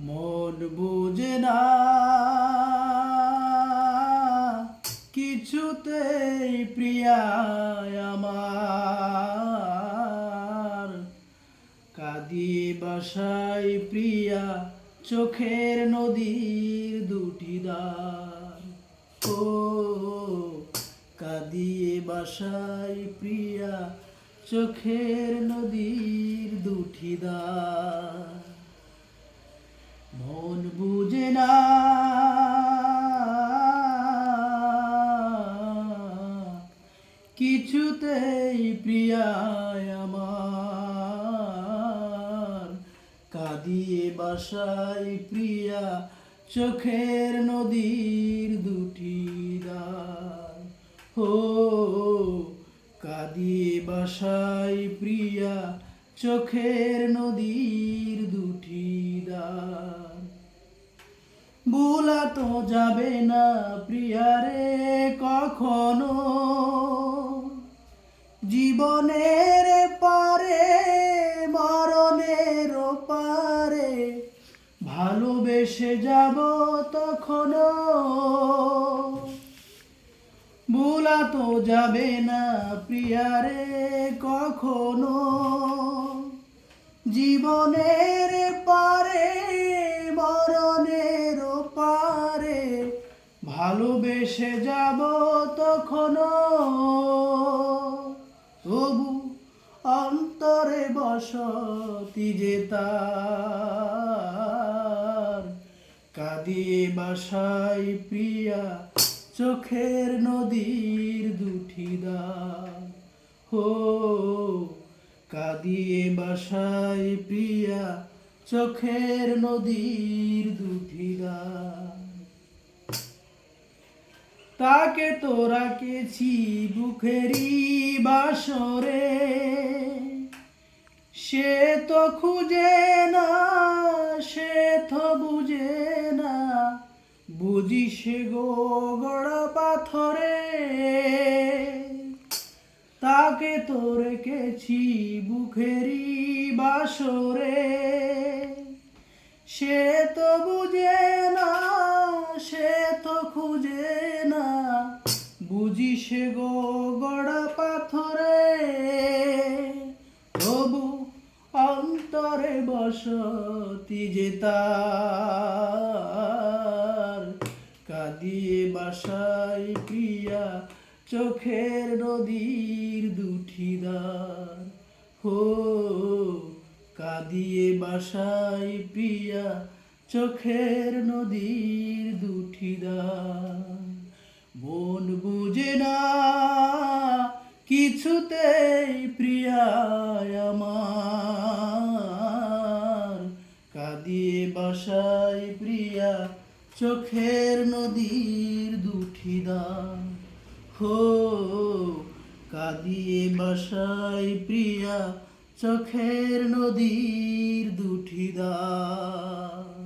মন বুঝে না কিছুতেই প্রিয়া আমার, কাঁদিয়ে বাসায় প্রিয়া চোখের নদীর দুটি দ্বার। ও কাঁদিয়ে বাসায় প্রিয়া চোখের নদীর দুটি দ্বার। মন বুঝে না কিছুতেই প্রিয়া আমার, কাঁদিয়ে বাসায় প্রিয়া চোখের নদীর দুটি দ্বার। ও কাঁদিয়ে বাসায় প্রিয়া চোখের নদীর দুটি দ্বার। ভোলা তো যাবে না প্রিয়ারে কখনো, জীবনের পারে মরণের পারে ভালোবেসে যাব তখনো। ভোলা তো যাবে না প্রিয়ারে কখনো, জীবনের পারে মরণের পারে ভালোবেসে যাব তখনো। তবু অন্তরে বসতি যে তার, কাঁদিয়ে বাসায় প্রিয়া চোখের নদীর দুটি দ্বার। হো কাঁদিয়ে বাসায় প্রিয়া চোখের নদীর দুটি দ্বার। তাকে তো রাখেছি বুকেরই বাসরে, সে তো খুঁজে না, সে তো বুঝে না, বুঝি সে গড়া পাথরে। তাকে তো রেখেছি বুকেরই বাসরে, সে তো বুঝে না, সে তো খুঁজে না, বুঝি সে গড়া পাথরে। তবু অন্তরে বসতি যে তার, কাঁদিয়ে বাসায় প্রিয়া চোখের নদীর দুটি দ্বার। হো কাঁদিয়ে বাসায় প্রিয়া চোখের নদীর দুটি দ্বার। মন বুঝে না কিছুতেই প্রিয়া আমার, কাঁদিয়ে বাসায় প্রিয়া চোখের নদীর দুটি দ্বার। হো কাঁদিয়ে বাসায় প্রিয়া চোখের নদীর দুটি দ্বার।